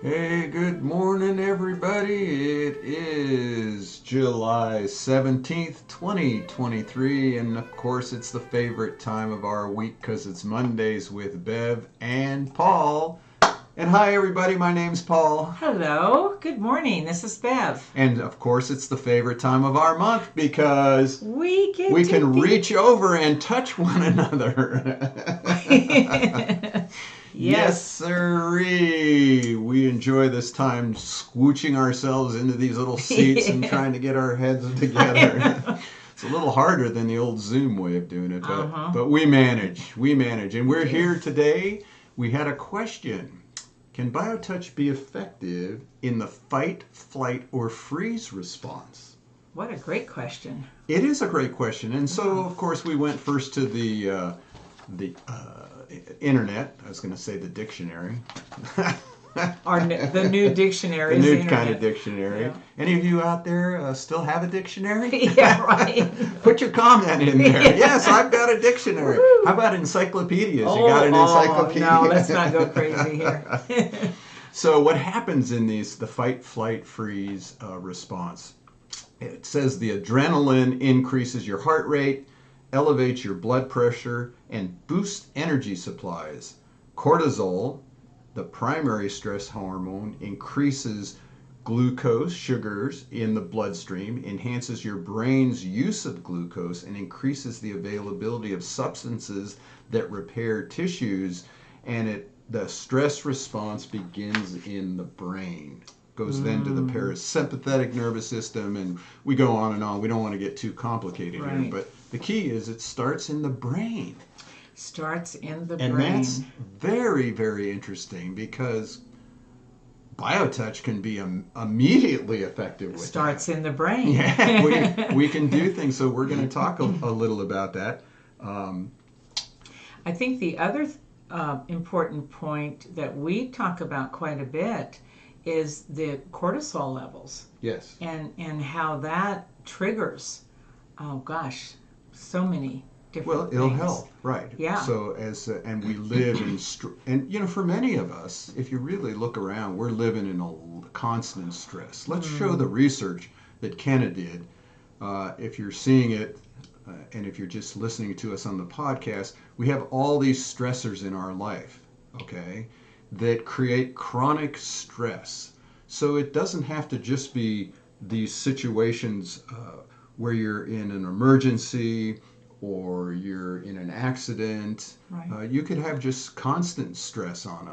Hey, good morning, everybody. It is July 17th, 2023, and of course, it's the favorite time of our week because it's Mondays with Bev and Paul. And hi, everybody, my name's Paul. Hello, good morning. This is Bev. And of course, it's the favorite time of our month because We can reach over and touch one another. Yes, sirree. We enjoy this time scooching ourselves into these little seats and trying to get our heads together. It's a little harder than the old Zoom way of doing it, but we manage. We manage. And we're here today. We had a question. Can BioTouch be effective in the fight, flight, or freeze response? What a great question. It is a great question. And so, of course, we went first to the internet. I was going to say the dictionary. The new dictionary. The new kind of dictionary. Yeah. Any of you out there still have a dictionary? Yeah, right. Put your comment in there. Yes, I've got a dictionary. Woo. How about encyclopedias? You got an encyclopedia? No, let's not go crazy here. So what happens in the fight, flight, freeze response? It says the adrenaline increases your heart rate, elevates your blood pressure, and boosts energy supplies. Cortisol, the primary stress hormone, increases glucose, sugars in the bloodstream, enhances your brain's use of glucose, and increases the availability of substances that repair tissues. And the stress response begins in the brain. Goes then to the parasympathetic nervous system, and we go on and on. We don't want to get too complicated here, but the key is it starts in the brain. Starts in the brain. And that's very, very interesting because BioTouch can be immediately effective with Starts in the brain. Yeah, we can do things. So we're going to talk a little about that. I think the other important point that we talk about quite a bit is the cortisol levels. Yes. And how that triggers, so many different things. Ill health, right. Yeah. So and we live and for many of us, if you really look around, we're living in a constant stress. Let's show the research that Kenna did. If you're seeing it, and if you're just listening to us on the podcast, we have all these stressors in our life, okay, that create chronic stress. So it doesn't have to just be these situations where you're in an emergency or you're in an accident. Right. You could have just constant stress on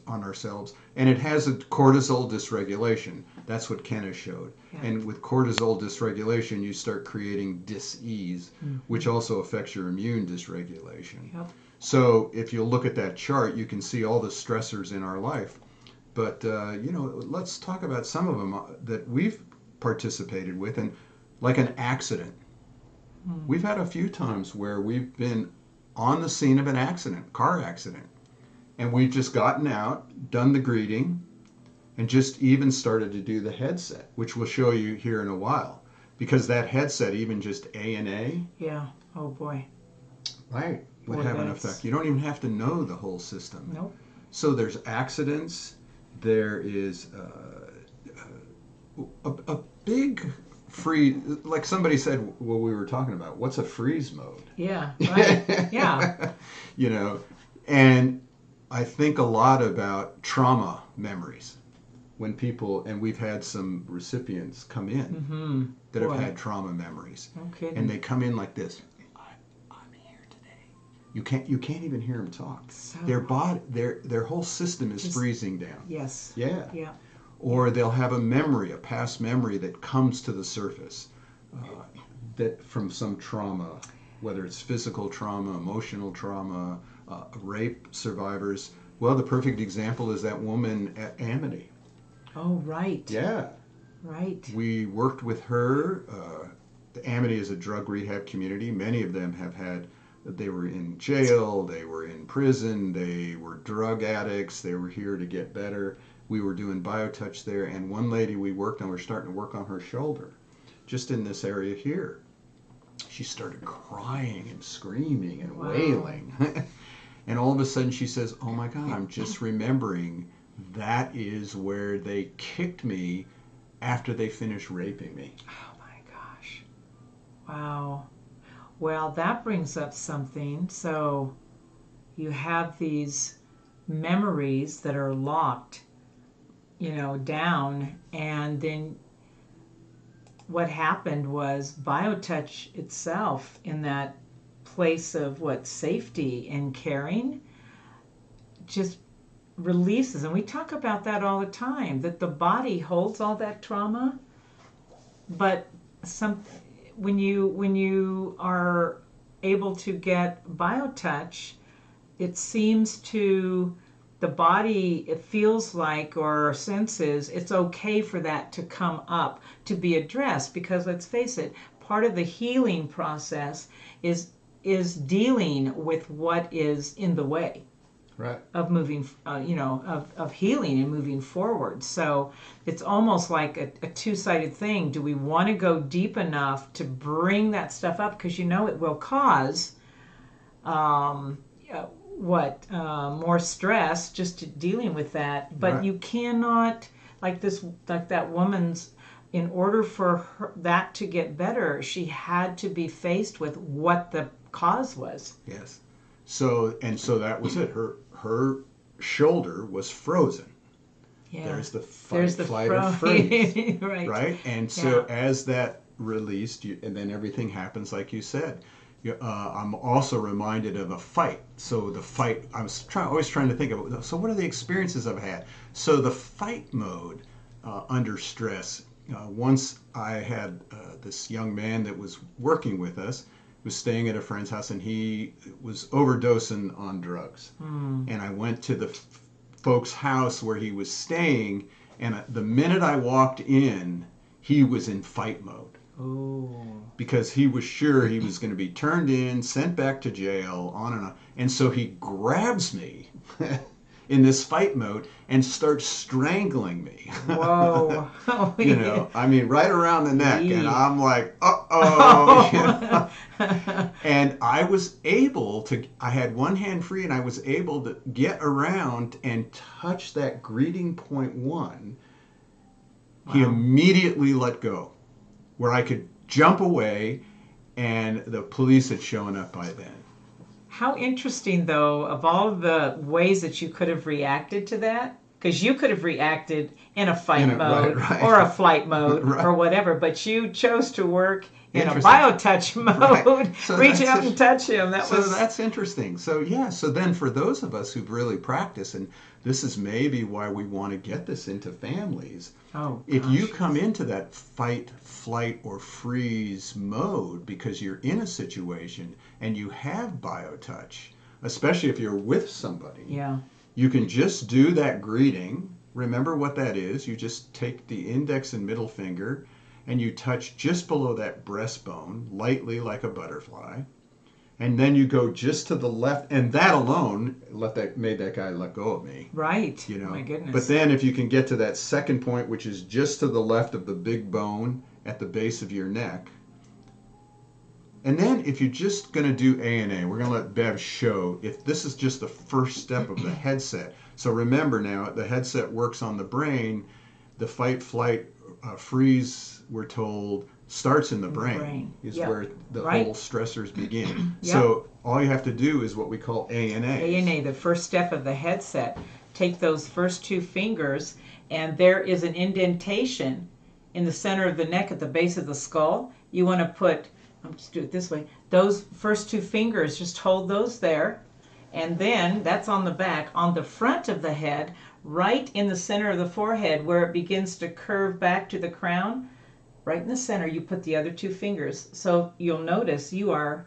ourselves, and it has a cortisol dysregulation. That's what Kenna showed. Yeah. And with cortisol dysregulation, you start creating dis-ease, which also affects your immune dysregulation. Yep. So if you look at that chart, you can see all the stressors in our life. But, let's talk about some of them that we've participated with, and like an accident. We've had a few times where we've been on the scene of an accident, car accident, and we've just gotten out, done the greeting, and just even started to do the headset, which we'll show you here in a while. Because that headset, even just A&A. Yeah, oh boy. Right, would have an effect. You don't even have to know the whole system. Nope. So there's accidents, there is a big freeze, like somebody said what we were talking about, what's a freeze mode? Yeah, right. Yeah. And I think a lot about trauma memories when people, and we've had some recipients come in that have had trauma memories. Okay. And they come in like this. I'm here today. You can't even hear them talk. So their body, their whole system is freezing down. Yes. Yeah. Yeah. Or they'll have a past memory that comes to the surface that from some trauma, whether it's physical trauma, emotional trauma, rape survivors. Well, the perfect example is that woman at Amity. Oh, right. Yeah. Right. We worked with her. Amity is a drug rehab community. Many of them they were in jail, they were in prison, they were drug addicts, they were here to get better. We were doing BioTouch there, and one lady we worked on, we're starting to work on her shoulder, just in this area here. She started crying and screaming and wailing. And all of a sudden she says, oh my God, I'm just remembering that is where they kicked me after they finished raping me. Oh my gosh. Wow. Well, that brings up something. So you have these memories that are locked, down, and then what happened was BioTouch itself, in that place of safety and caring, just releases. And we talk about that all the time, that the body holds all that trauma, but when you are able to get BioTouch, it seems to the body, it feels like, or senses, it's okay for that to come up, to be addressed, because let's face it, part of the healing process is dealing with what is in the way, right, of moving, of healing and moving forward. So it's almost like a two-sided thing. Do we want to go deep enough to bring that stuff up? Because it will cause more stress just dealing with that. But right. you cannot, like that woman's, in order for that to get better, she had to be faced with what the cause was. Yes. So that was it. Her shoulder was frozen. Yeah. There's the flight, or freeze. Right. Right? And so as that released, and then everything happens like you said. I'm also reminded of a fight. So the fight, I was always trying to think of, so what are the experiences I've had? So the fight mode under stress, once I had this young man that was working with us, was staying at a friend's house, and he was overdosing on drugs. And I went to the folks' house where he was staying, and the minute I walked in, he was in fight mode. Oh. Because he was sure he was going to be turned in, sent back to jail, on and on. And so he grabs me in this fight mode and starts strangling me. Whoa. I mean, right around the neck. And I'm like, uh-oh. And I was able to, I had one hand free, and I was able to get around and touch that greeting point one. Wow. He immediately let go, where I could jump away, and the police had shown up by then. How interesting, though, of all of the ways that you could have reacted to that, because you could have reacted in a fight mode, right. Or a flight mode, right. Or whatever, but you chose to work in a BioTouch mode, right. So reach out and touch him. That's interesting. So then for those of us who've really practiced, and this is maybe why we want to get this into families, if you come into that fight, flight, or freeze mode because you're in a situation and you have BioTouch, especially if you're with somebody, you can just do that greeting. Remember what that is. You just take the index and middle finger and you touch just below that breastbone, lightly like a butterfly. And then you go just to the left, and that alone made that guy let go of me. Right. My goodness. But then if you can get to that second point, which is just to the left of the big bone at the base of your neck. And then if you're just going to do A&A, we're going to let Bev show if this is just the first step of the headset. So remember now, the headset works on the brain. The fight, flight, freeze, we're told, starts in the brain. Is where the whole stressors begin. So all you have to do is what we call A&A. A&A, the first step of the headset. Take those first two fingers, and there is an indentation in the center of the neck at the base of the skull. You want to put, I'll just do it this way, those first two fingers, just hold those there, and then that's on the back. On the front of the head, right in the center of the forehead where it begins to curve back to the crown, right in the center, you put the other two fingers. So you'll notice you are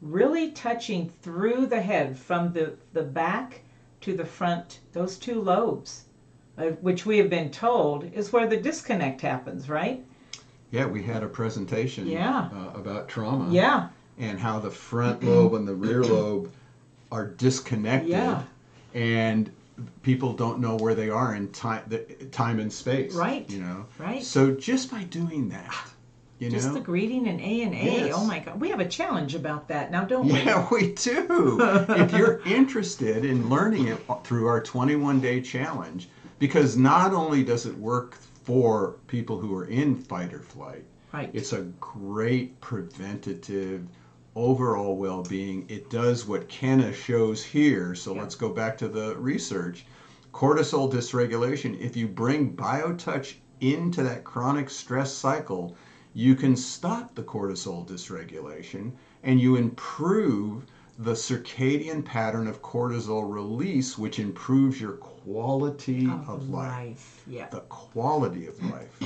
really touching through the head from the back to the front, those two lobes, which we have been told is where the disconnect happens, right? Yeah, we had a presentation about trauma. Yeah. And how the front lobe and the rear lobe are disconnected. Yeah. And people don't know where they are in time and space. Right. Right. So just by doing that, just the greeting and A&A. Yes. Oh my God, we have a challenge about that now, don't we? Yeah, we do. If you're interested in learning it through our 21-day challenge, because not only does it work for people who are in fight or flight, Right. it's a great preventative overall well-being. It does what Kenna shows here. So Yeah. let's go back to the research. Cortisol dysregulation, if you bring BioTouch into that chronic stress cycle, you can stop the cortisol dysregulation and you improve the circadian pattern of cortisol release, which improves your quality of life. Yeah. The quality of life.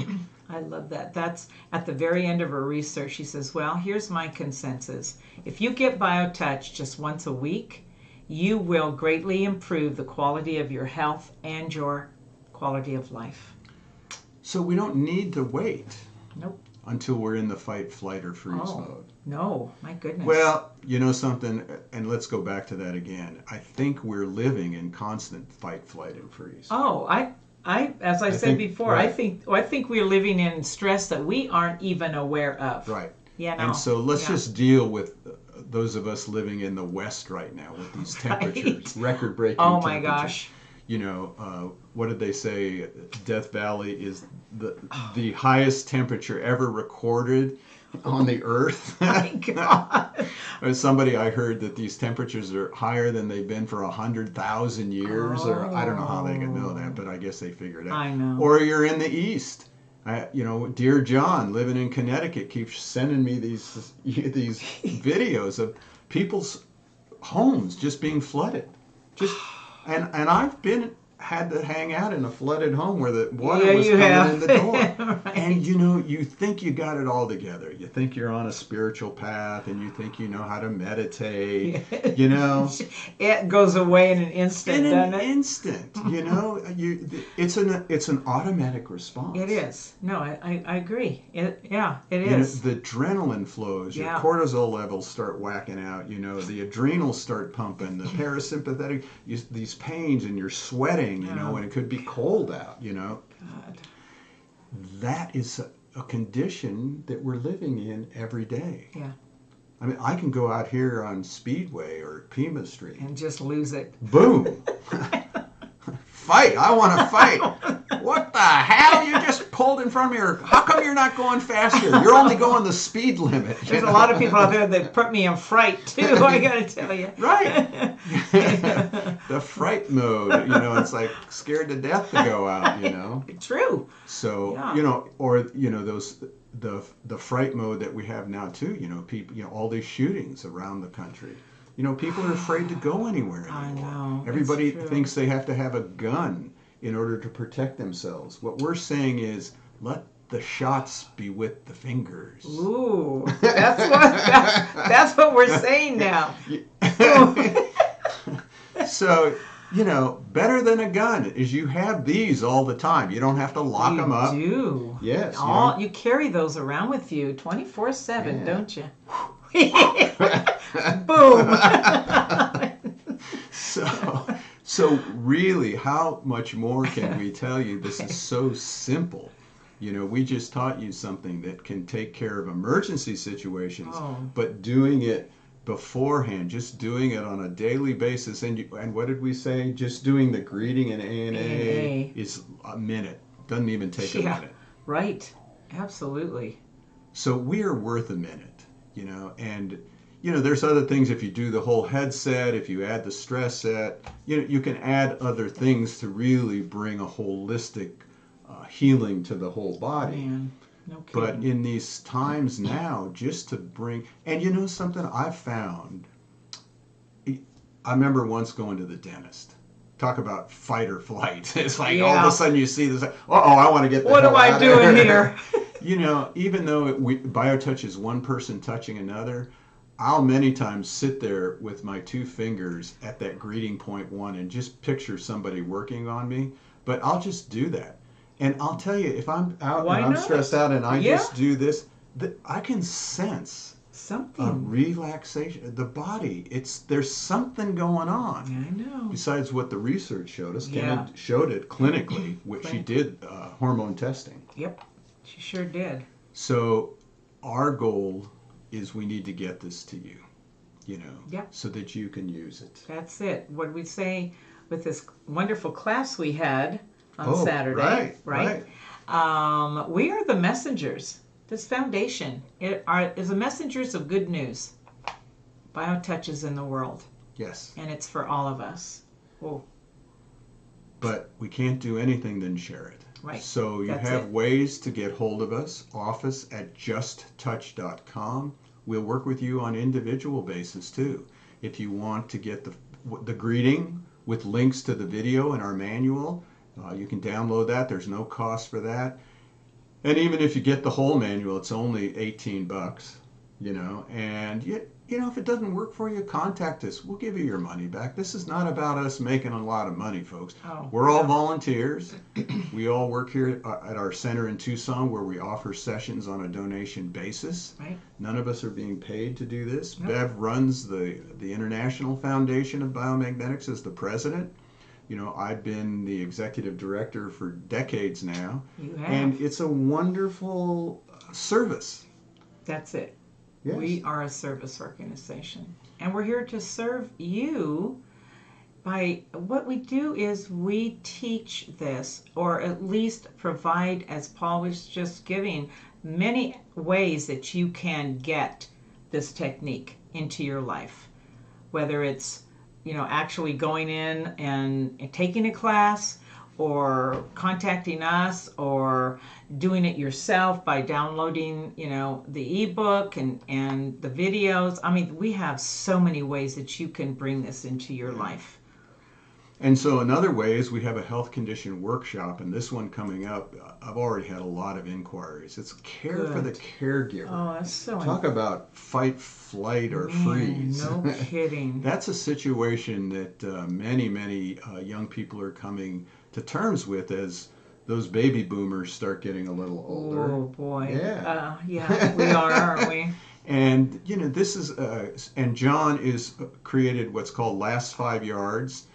I love that. That's at the very end of her research. She says, well, here's my consensus. If you get BioTouch just once a week, you will greatly improve the quality of your health and your quality of life. So we don't need to wait Nope. until we're in the fight, flight, or freeze mode. No, my goodness. Well, you know something, and let's go back to that again. I think we're living in constant fight, flight, and freeze. Oh, as I said before, right. I think we're living in stress that we aren't even aware of. Right. Yeah. And so let's just deal with those of us living in the West right now with these temperatures, record-breaking Oh temperatures. my gosh. You know, what did they say? Death Valley is the highest temperature ever recorded on the earth. My God. Somebody I heard that these temperatures are higher than they've been for 100,000 years, or I don't know how they can know that, but I guess they figured it out. I know. Or you're in the East. You know, dear John, living in Connecticut, keeps sending me these videos of people's homes just being flooded. And I've had to hang out in a flooded home where the water was coming in the door. Right. And you know, you think you got it all together. You think you're on a spiritual path, and you think you know how to meditate. You know, it goes away in an instant. in an instant. You know, it's an automatic response. It is. No, I agree. It is. You know, the adrenaline flows, your cortisol levels start whacking out, you know, the adrenals start pumping, the parasympathetic, these pains, and you're sweating, you know, and it could be cold out, you know. God. That is a condition that we're living in every day. Yeah. I mean, I can go out here on Speedway or Pima Street. And just lose it. Boom. Fight. I want to fight. What the hell? You just pulled in front of me. Or how come you're not going faster? You're only going the speed limit. There's a lot of people out there that put me in fright, too, I got to tell you. Right. The fright mode, you know, it's like scared to death to go out, you know. True. So, you know, or, you know, the fright mode that we have now, too, you know, people, you know, all these shootings around the country. You know, people are afraid to go anywhere anymore. I know. Everybody thinks they have to have a gun in order to protect themselves. What we're saying is, let the shots be with the fingers. Ooh, that's what we're saying now. So, you know, better than a gun is you have these all the time. You don't have to lock them up. You do. Yes. You carry those around with you 24/7, don't you? Boom. So really, how much more can we tell you? This is so simple. You know, we just taught you something that can take care of emergency situations, but doing it beforehand, just doing it on a daily basis, and what did we say? Just doing the greeting in ANA is a minute. Doesn't even take a minute. Right. Absolutely. So we are worth a minute, you know, and you know, there's other things. If you do the whole headset, if you add the stress set, you know, you can add other things to really bring a holistic healing to the whole body. Man, no kidding. But in these times now, just to bring, and you know something I've found, I remember once going to the dentist. Talk about fight or flight. It's like all of a sudden you see this, I want to get the hell What am I doing here? You know, even though BioTouch is one person touching another, I'll many times sit there with my two fingers at that greeting point one and just picture somebody working on me. But I'll just do that. And I'll tell you, if I'm out and I'm stressed out and I just do this, I can sense something. A relaxation. The body, there's something going on. I know. Besides what the research showed us. Kenna showed it clinically, which she did hormone testing. Yep, she sure did. So our goal is we need to get this to you, you know, so that you can use it. That's it. What we say with this wonderful class we had on Saturday. Right. We are the messengers. This foundation is the messengers of good news. BioTouch is in the world. Yes. And it's for all of us. Whoa. But we can't do anything than share it. Right. So you have ways to get hold of us. office@justtouch.com. We'll work with you on individual basis too. If you want to get the greeting with links to the video and our manual, you can download that. There's no cost for that. And even if you get the whole manual, it's only $18, and if it doesn't work for you, contact us. We'll give you your money back. This is not about us making a lot of money, folks. We're all volunteers. We all work here at our center in Tucson, where we offer sessions on a donation basis. Right. None of us are being paid to do this. Nope. Bev runs the International Foundation of Biomagnetics as the president. I've been the executive director for decades now. You have. And it's a wonderful service. That's it. Yes. We are a service organization. And we're here to serve you by what we do is we teach this, or at least provide, as Paul was just giving, many ways that you can get this technique into your life. Whether it's actually going in and taking a class, or contacting us, or doing it yourself by downloading, the ebook and the videos. I mean, we have so many ways that you can bring this into your life. And so another way is we have a health condition workshop, and this one coming up, I've already had a lot of inquiries. It's care for the caregiver. Oh, that's so Talk about fight, flight, or freeze. No kidding. That's a situation that many young people are coming to terms with as those baby boomers start getting a little older. Oh boy. Yeah. Yeah, we are, aren't we? And this is and John is created what's called Last 5 Yards,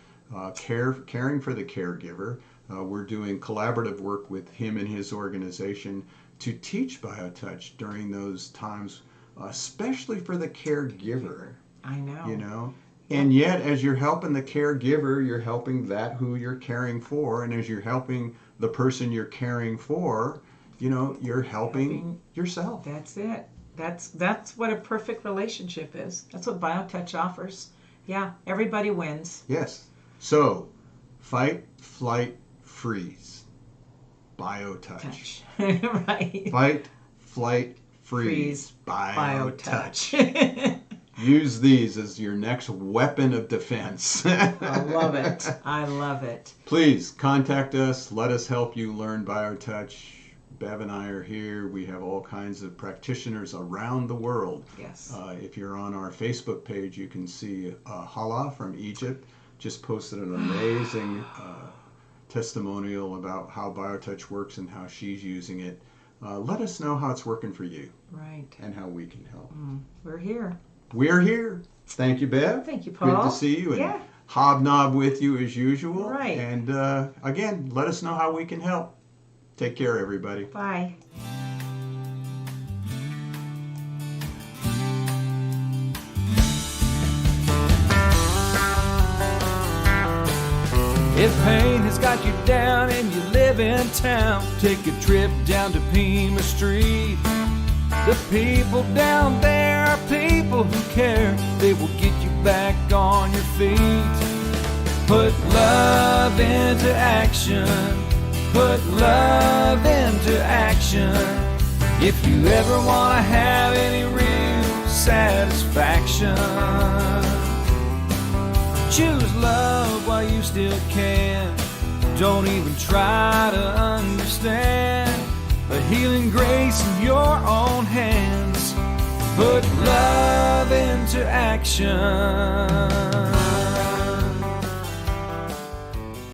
caring for the caregiver. We're doing collaborative work with him and his organization to teach BioTouch during those times, especially for the caregiver. I know. And yet, as you're helping the caregiver, you're helping that who you're caring for. And as you're helping the person you're caring for, you're helping yourself. That's it. That's what a perfect relationship is. That's what BioTouch offers. Yeah, everybody wins. Yes. So, fight, flight, freeze. BioTouch. Right. Fight, flight, freeze. BioTouch. Use these as your next weapon of defense. I love it. I love it. Please contact us. Let us help you learn BioTouch. Bev and I are here. We have all kinds of practitioners around the world. Yes. If you're on our Facebook page, you can see Hala from Egypt just posted an amazing testimonial about how BioTouch works and how she's using it. Let us know how it's working for you. Right. And how we can help. We're here. We're here. Thank you, Bev. Thank you, Paul. Good to see you and hobnob with you as usual. Right. And again, let us know how we can help. Take care, everybody. Bye. If pain has got you down and you live in town, take a trip down to Pima Street. The people down there are people who care. They will get you back on your feet. Put love into action. Put love into action. If you ever want to have any real satisfaction, choose love while you still can. Don't even try to understand. A healing grace in your own hands. Put love into action.